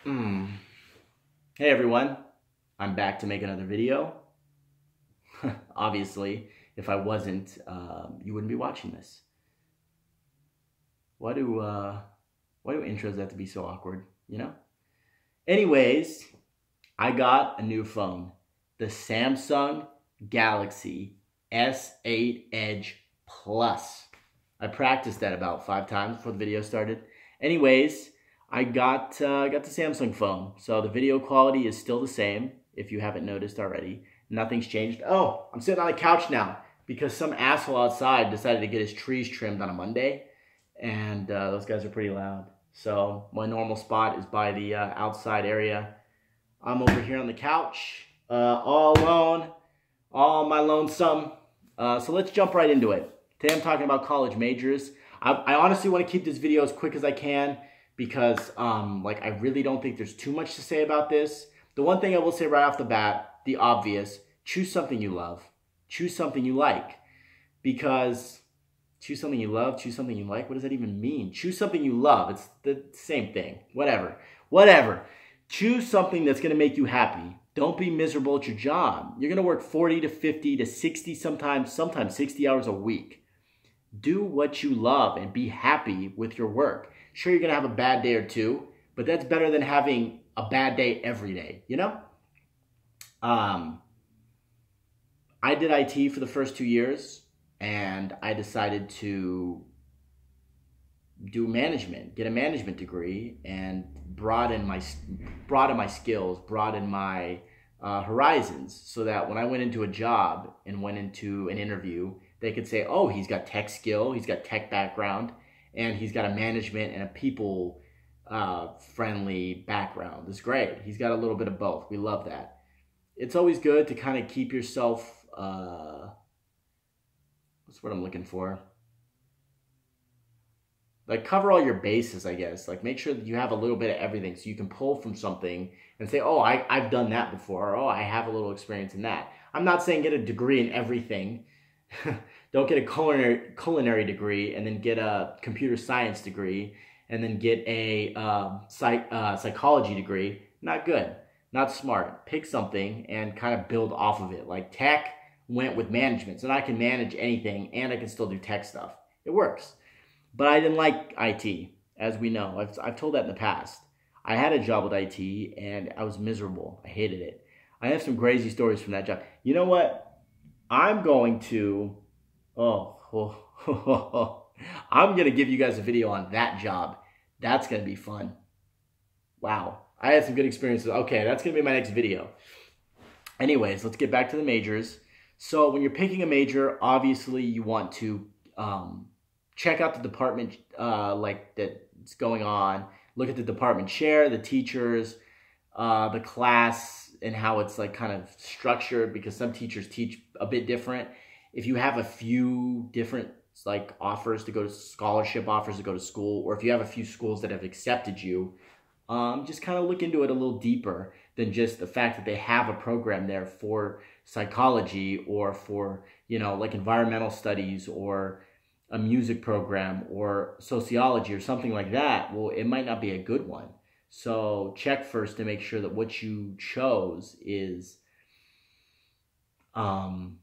Hmm. Hey everyone, I'm back to make another video. Obviously, if I wasn't, you wouldn't be watching this. Why do uh, why do intros have to be so awkward? You know. Anyways, I got a new phone, the Samsung Galaxy S8 Edge Plus. I practiced that about 5 times before the video started. Anyways, I got the Samsung phone, so the video quality is still the same. If you haven't noticed already, nothing's changed. Oh, I'm sitting on the couch now because some asshole outside decided to get his trees trimmed on a Monday, and those guys are pretty loud. So my normal spot is by the outside area. I'm over here on the couch, all alone, all my lonesome. So let's jump right into it. Today I'm talking about college majors. I honestly want to keep this video as quick as I can because I really don't think there's too much to say about this. The one thing I will say right off the bat, the obvious, choose something you love. Choose something you like. Because choose something you love, choose something you like, what does that even mean? Choose something you love. It's the same thing. Whatever. Choose something that's going to make you happy. Don't be miserable at your job. You're going to work 40 to 50 to 60, sometimes 60 hours a week. Do what you love and be happy with your work. Sure, you're going to have a bad day or two, but that's better than having a bad day every day, you know? I did IT for the first 2 years, and I decided to do management, get a management degree, and broaden my skills, broaden my horizons, so that when I went into a job and went into an interview, they could say, "Oh, he's got tech skill, he's got tech background, and he's got a management and a people friendly background. It's great. He's got a little bit of both. We love that." It's always good to kind of keep yourself. What's what I'm looking for? Like cover all your bases, I guess. Like make sure that you have a little bit of everything so you can pull from something and say, oh, I've done that before. Or, oh, I have a little experience in that. I'm not saying get a degree in everything. Don't get a culinary degree and then get a computer science degree and then get a psychology degree. Not good. Not smart. Pick something and kind of build off of it. Like tech went with management. So now I can manage anything and I can still do tech stuff. It works. But I didn't like IT, as we know. I've told that in the past. I had a job with IT, and I was miserable. I hated it. I have some crazy stories from that job. You know what? I'm going to, I'm going to give you guys a video on that job. That's going to be fun. Wow. I had some good experiences. Okay, that's going to be my next video. Anyways, let's get back to the majors. So when you're picking a major, obviously you want to check out the department that's going on. Look at the department chair, the teachers, the class, and how it's like kind of structured, because some teachers teach a bit different. If you have a few different like offers to go to scholarship offers to go to school, or if you have a few schools that have accepted you, just kind of look into it a little deeper than just the fact that they have a program there for psychology or for, like environmental studies or a music program or sociology or something like that. Well, it might not be a good one. So check first to make sure that what you chose is going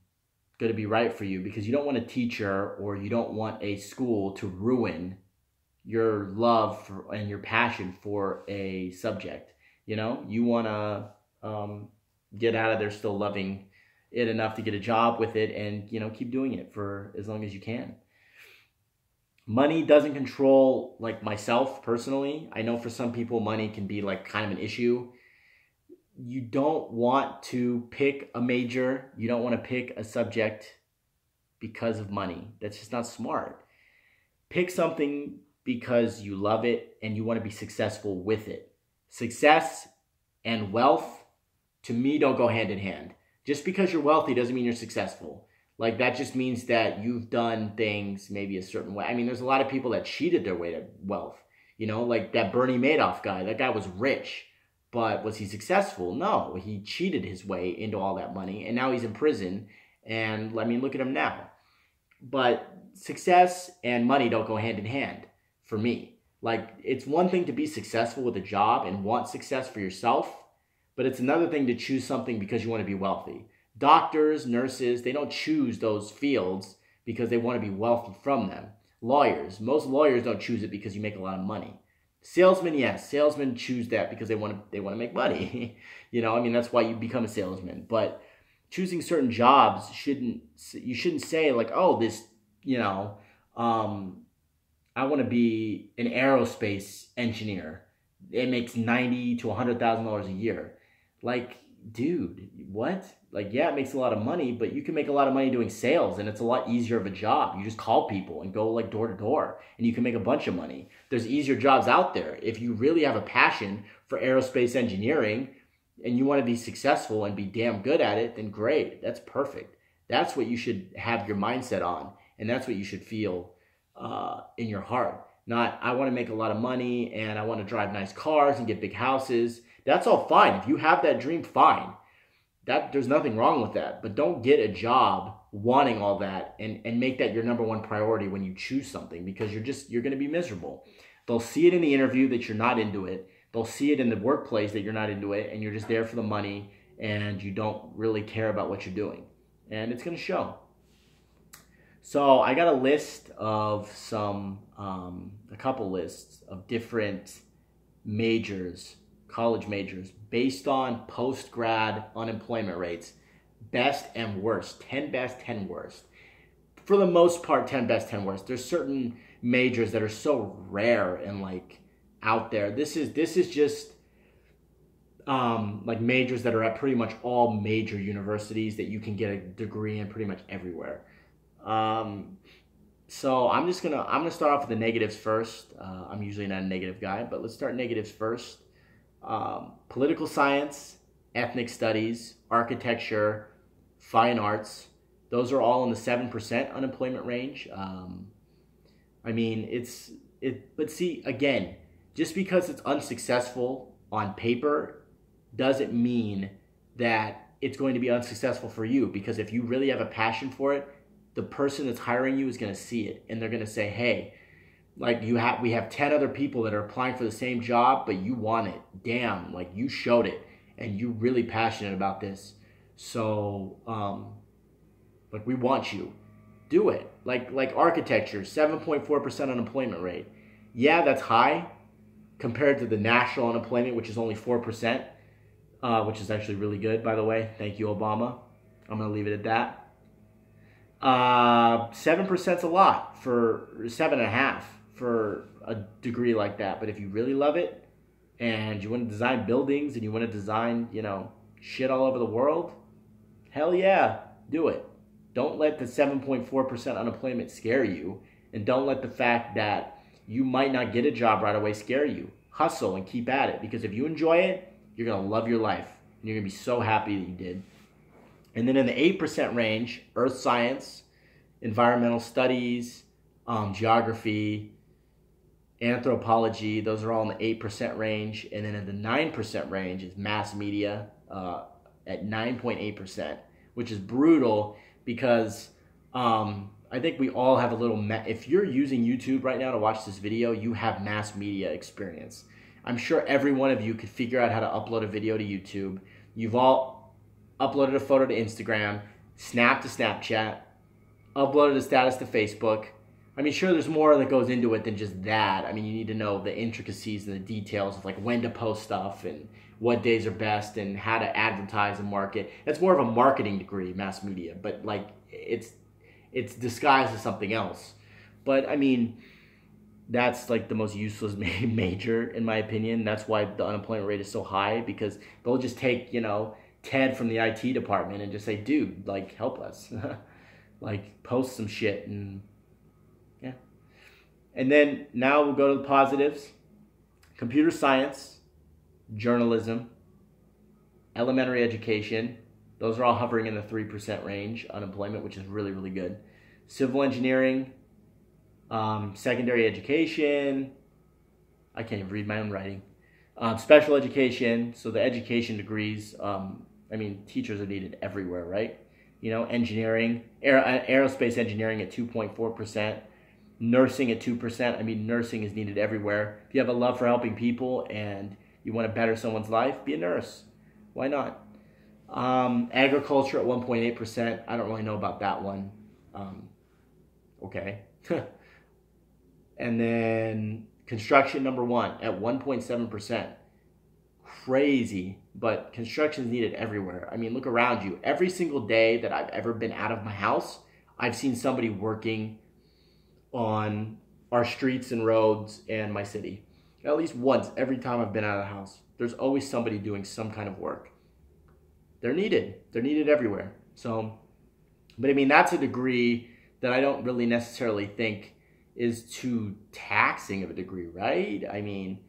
to be right for you, because you don't want a teacher or you don't want a school to ruin your love for, and your passion for a subject. You want to get out of there still loving it enough to get a job with it and, keep doing it for as long as you can. Money doesn't control, like myself personally. I know for some people money can be like kind of an issue. You don't want to pick a major. You don't want to pick a subject because of money. That's just not smart. Pick something because you love it and you want to be successful with it. Success and wealth, to me, don't go hand in hand. Just because you're wealthy doesn't mean you're successful. Like, that just means that you've done things maybe a certain way. I mean, there's a lot of people that cheated their way to wealth. Like that Bernie Madoff guy. That guy was rich, but was he successful? No, he cheated his way into all that money, and now he's in prison. And I mean, look at him now. But success and money don't go hand in hand for me. Like, it's one thing to be successful with a job and want success for yourself, but it's another thing to choose something because you want to be wealthy. Doctors, nurses, they don't choose those fields because they want to be wealthy from them. Lawyers, most lawyers don't choose it because you make a lot of money. Salesmen, yes, salesmen choose that because they want to make money. I mean, that's why you become a salesman. But choosing certain jobs you shouldn't say like, oh, this, I want to be an aerospace engineer. It makes $90,000 to $100,000 a year. Like, dude, what? Like, yeah, it makes a lot of money, but you can make a lot of money doing sales, and it's a lot easier of a job. You just call people and go like door to door, and you can make a bunch of money. There's easier jobs out there. If you really have a passion for aerospace engineering and you want to be successful and be damn good at it, then great. That's perfect. That's what you should have your mindset on, and that's what you should feel in your heart. Not, I want to make a lot of money and I want to drive nice cars and get big houses. That's all fine. If you have that dream, fine. There's nothing wrong with that. But don't get a job wanting all that and make that your number one priority when you choose something, because you're going to be miserable. They'll see it in the interview that you're not into it. They'll see it in the workplace that you're not into it, and you're just there for the money and you don't really care about what you're doing. And it's going to show. So I got a list of a couple lists of different majors, college majors, based on post-grad unemployment rates, best and worst, 10 best, 10 worst. For the most part, 10 best, 10 worst. There's certain majors that are so rare and like out there. This is just like majors that are at pretty much all major universities that you can get a degree in pretty much everywhere. So I'm gonna start off with the negatives first. I'm usually not a negative guy, but let's start negatives first. Political science, ethnic studies, architecture, fine arts. Those are all in the 7% unemployment range. I mean, but see, again, just because it's unsuccessful on paper doesn't mean that it's going to be unsuccessful for you, because if you really have a passion for it, the person that's hiring you is going to see it, and they're going to say, hey, like we have 10 other people that are applying for the same job, but you want it. Damn, like you showed it and you're really passionate about this. So, like we want you. Do it. Like architecture, 7.4% unemployment rate. Yeah, that's high compared to the national unemployment, which is only 4%, which is actually really good, by the way. Thank you, Obama. I'm going to leave it at that. 7% is a lot, for 7.5 for a degree like that. But if you really love it and you want to design buildings and you want to design, shit all over the world, hell yeah, do it. Don't let the 7.4% unemployment scare you, and don't let the fact that you might not get a job right away scare you. Hustle and keep at it, because if you enjoy it, you're going to love your life and you're going to be so happy that you did. And then in the 8% range, earth science, environmental studies, geography, anthropology, those are all in the 8% range. And then in the 9% range is mass media at 9.8%, which is brutal because I think we all have a little, if you're using YouTube right now to watch this video, you have mass media experience. I'm sure every one of you could figure out how to upload a video to YouTube. You've all uploaded a photo to Instagram, snapped to Snapchat, uploaded a status to Facebook. I mean, sure, there's more that goes into it than just that. I mean, you need to know the intricacies and the details of like when to post stuff and what days are best and how to advertise and market. That's more of a marketing degree, mass media, but like it's disguised as something else. But I mean, that's like the most useless major in my opinion. That's why the unemployment rate is so high, because they'll just take, Ted from the IT department and just say, dude, like, help us. Like, post some shit. And yeah. And then now we'll go to the positives. Computer science, journalism, elementary education. Those are all hovering in the 3% range unemployment, which is really, really good. Civil engineering, secondary education. I can't even read my own writing. Special education, so the education degrees, teachers are needed everywhere, right? Engineering, aerospace engineering at 2.4%, Nursing at 2%. I mean, nursing is needed everywhere. If you have a love for helping people and you want to better someone's life, be a nurse. Why not? Agriculture at 1.8%. I don't really know about that one. Okay. And then construction, number 1 at 1.7%. Crazy, but construction is needed everywhere. I mean, look around you. Every single day that I've ever been out of my house, I've seen somebody working on our streets and roads and my city. At least once every time I've been out of the house. There's always somebody doing some kind of work. They're needed. They're needed everywhere. So, but I mean, that's a degree that I don't really necessarily think is too taxing of a degree, right? I mean,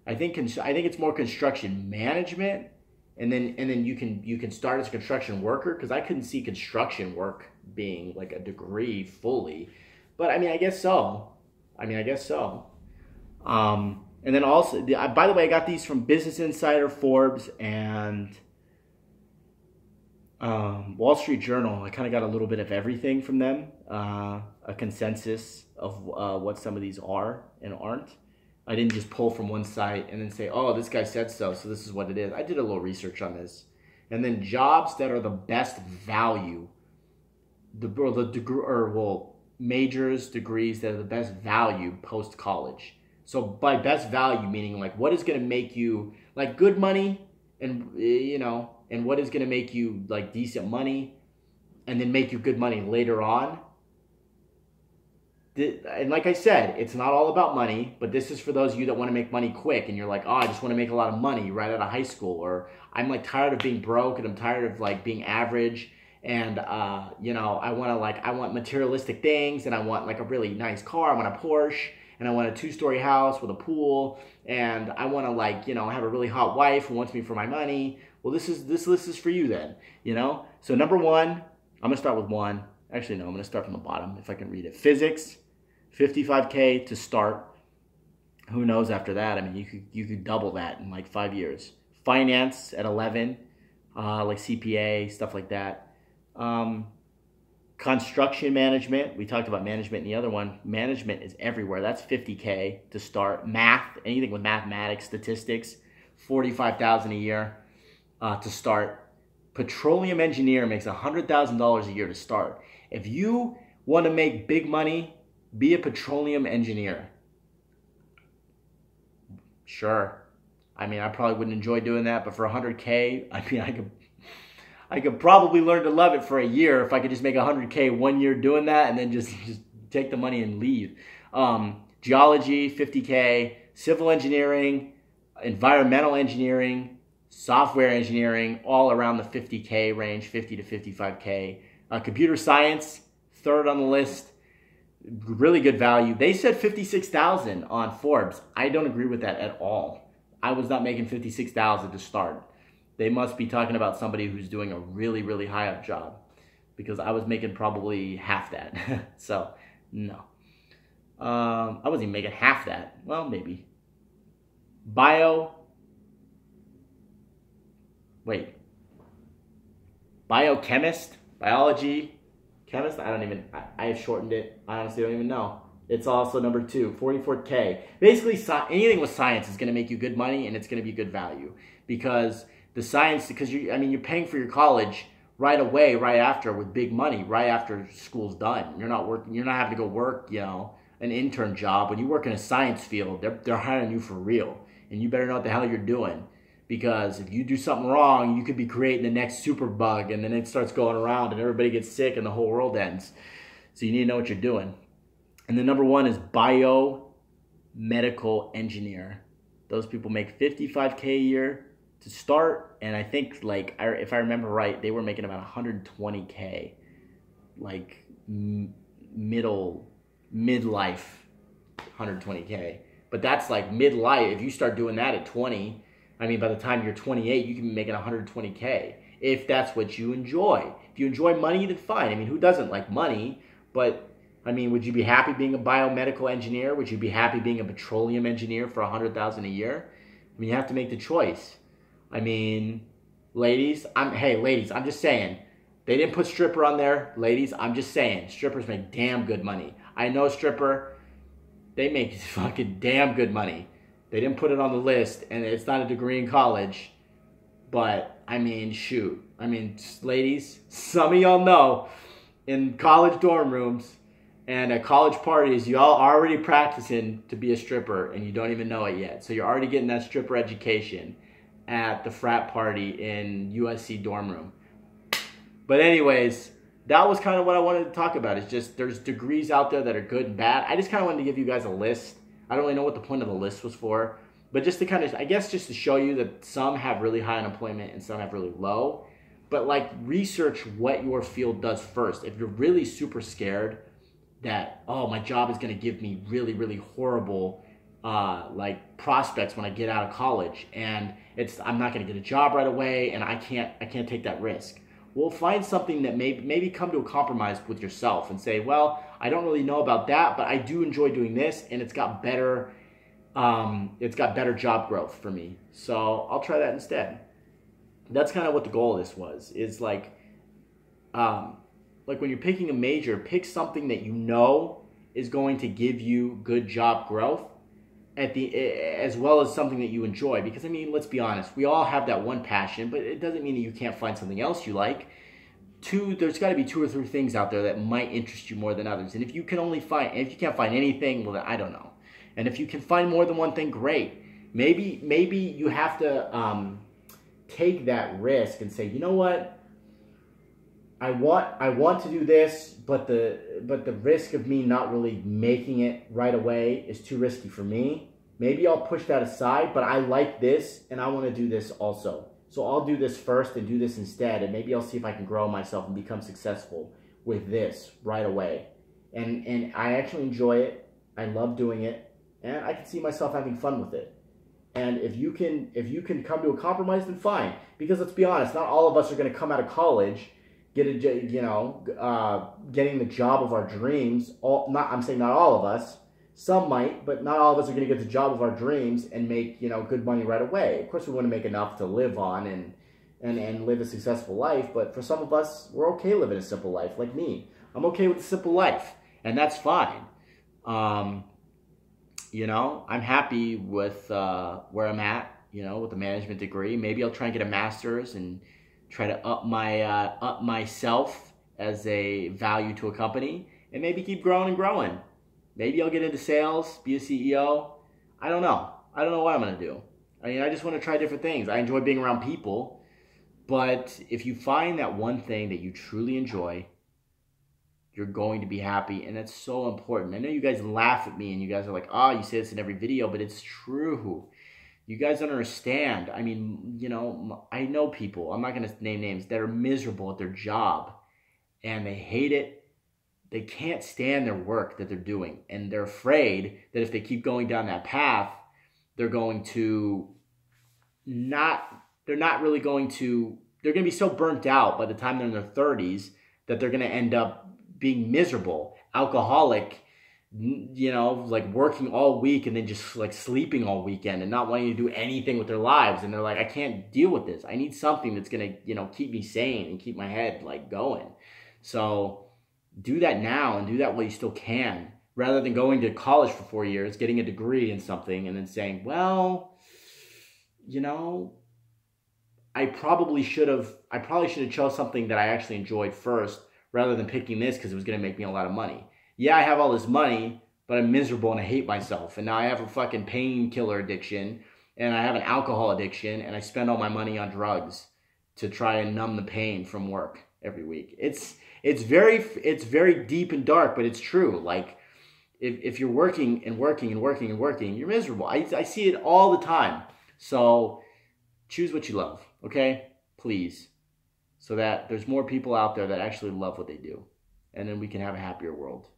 I think it's more construction management, and then you can start as a construction worker, because I couldn't see construction work being like a degree fully, but I mean, I guess so. And then also, by the way, I got these from Business Insider, Forbes, and Wall Street Journal. I kind of got a little bit of everything from them, a consensus of what some of these are and aren't. I didn't just pull from one site and then say, oh, this guy said so this is what it is. I did a little research on this. And then jobs that are the best value, majors, degrees that are the best value post-college. So by best value, meaning like what is going to make you like good money, and and what is going to make you like decent money and then make you good money later on. And like I said, it's not all about money, but this is for those of you that want to make money quick and you're like, oh, I just want to make a lot of money right out of high school, or I'm like tired of being broke and I'm tired of like being average, and I want materialistic things, and I want like a really nice car, I want a Porsche, and I want a 2-story house with a pool, and I want to have a really hot wife who wants me for my money. Well, this list is for you then, So number 1, I'm going to start with 1. Actually, no, I'm going to start from the bottom if I can read it. Physics, $55K to start. Who knows after that? I mean, you could double that in like 5 years. Finance at 11, like CPA, stuff like that. Construction management, we talked about management in the other one. Management is everywhere. That's $50K to start. Math, anything with mathematics, statistics, $45,000 a year to start. Petroleum engineer makes $100,000 a year to start. If you want to make big money, be a petroleum engineer. Sure. I mean, I probably wouldn't enjoy doing that, but for $100K, I mean, I could probably learn to love it for a year if I could just make $100K 1 year doing that and then just take the money and leave. Geology, $50K. Civil engineering, environmental engineering, software engineering, all around the $50K range, $50 to $55K. Computer science, third on the list. Really good value. They said $56,000 on Forbes. I don't agree with that at all. I was not making $56,000 to start. They must be talking about somebody who's doing a really, really high up job, because I was making probably half that. So, no. I wasn't even making half that. Well, maybe. Biochemist, biology, chemist. I have shortened it. I honestly don't even know. It's also number 2, $44K. Basically, anything with science is going to make you good money, and it's going to be good value, because you're paying for your college right away, right after, with big money, right after school's done. You're not working. You're not having to go work, an intern job. When you work in a science field, they're hiring you for real, and you better know what the hell you're doing, because if you do something wrong, you could be creating the next super bug, and then it starts going around, and everybody gets sick, and the whole world ends. So you need to know what you're doing. And the number 1 is biomedical engineer. Those people make $55K a year to start, and I think if I remember right, they were making about $120K, like midlife, $120K. But that's like midlife. If you start doing that at 20, I mean, by the time you're 28, you can be making $120K if that's what you enjoy. If you enjoy money, then fine. I mean, who doesn't like money? But I mean, would you be happy being a biomedical engineer? Would you be happy being a petroleum engineer for $100,000 a year? I mean, you have to make the choice. I mean, ladies, I'm just saying. They didn't put stripper on there. Ladies, I'm just saying. Strippers make damn good money. I know a stripper. they make fucking damn good money. They didn't put it on the list, and it's not a degree in college. But, I mean, shoot. I mean, ladies, some of y'all know, in college dorm rooms and at college parties, y'all already practicing to be a stripper, and you don't even know it yet. So you're already getting that stripper education at the frat party in USC dorm room. But anyways, that was kind of what I wanted to talk about. It's just there's degrees out there that are good and bad. I just kind of wanted to give you guys a list. I don't really know what the point of the list was for. But just to kind of, I guess just to show you that some have really high unemployment and some have really low. But like research what your field does first. If you're really super scared that, oh, my job is going to give me really, really horrible like prospects when I get out of college, and I'm not going to get a job right away, and I can't take that risk. Well, find something that maybe come to a compromise with yourself and say, well, I don't really know about that, but I do enjoy doing this, and it's got better job growth for me. So I'll try that instead. That's kind of what the goal of this was. Is like when you're picking a major, pick something that you know is going to give you good job growth as well as something that you enjoy. Because, I mean, let's be honest, we all have that one passion, but it doesn't mean that you can't find something else you like. There's got to be 2 or 3 things out there that might interest you more than others. And if you can't find anything, well, then I don't know. And if you can find more than one thing, great. Maybe you have to take that risk and say, you know what? I want to do this, but the risk of me not really making it right away is too risky for me. Maybe I'll push that aside, but I like this and I want to do this also. So I'll do this first and do this instead, and maybe I'll see if I can grow myself and become successful with this right away. And I actually enjoy it. I love doing it, and I can see myself having fun with it. And if you can come to a compromise, then fine. Because let's be honest, not all of us are going to come out of college, getting the job of our dreams. I'm saying not all of us. Some might, but not all of us are going to get the job of our dreams and make good money right away. Of course, we want to make enough to live on and live a successful life. But for some of us, we're okay living a simple life. Like me, I'm okay with a simple life, and that's fine. I'm happy with where I'm at, with a management degree. Maybe I'll try and get a master's and try to up myself as a value to a company, and maybe keep growing and growing. Maybe I'll get into sales, be a CEO. I don't know. I don't know what I'm going to do. I mean, I just want to try different things. I enjoy being around people, but if you find that one thing that you truly enjoy, you're going to be happy, and that's so important. I know you guys laugh at me, and you guys are like, oh, you say this in every video, but it's true. You guys don't understand. I mean, I know people, I'm not going to name names, that are miserable at their job, and they hate it. They can't stand their work that they're doing, and they're afraid that if they keep going down that path, they're going to they're going to be so burnt out by the time they're in their 30s that they're going to end up being miserable, alcoholic, like working all week and then just like sleeping all weekend and not wanting to do anything with their lives. And they're like, I can't deal with this. I need something that's going to, keep me sane and keep my head like going. So do that now and do that while you still can, rather than going to college for 4 years, getting a degree in something and then saying, well, I probably should have chose something that I actually enjoyed first rather than picking this because it was going to make me a lot of money. Yeah, I have all this money, but I'm miserable and I hate myself. And now I have a fucking painkiller addiction, and I have an alcohol addiction, and I spend all my money on drugs to try and numb the pain from work every week. It's very deep and dark, but it's true. Like if you're working and working and working and working, you're miserable. I see it all the time. So choose what you love, okay? Please. So that there's more people out there that actually love what they do. And then we can have a happier world.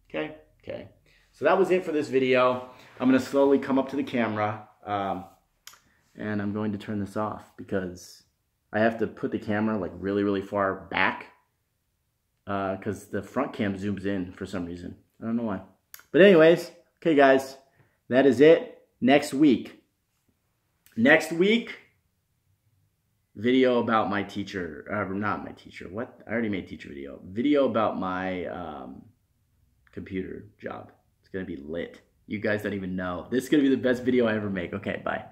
Okay? Okay. So that was it for this video. I'm going to slowly come up to the camera. And I'm going to turn this off because I have to put the camera like really, really far back. Because the front cam zooms in for some reason. I don't know why. But anyways, okay guys. That is it. Next week, video about my teacher, not my teacher, what? I already made teacher video. Video about my computer job. It's going to be lit. You guys don't even know. This is going to be the best video I ever make. Okay, bye.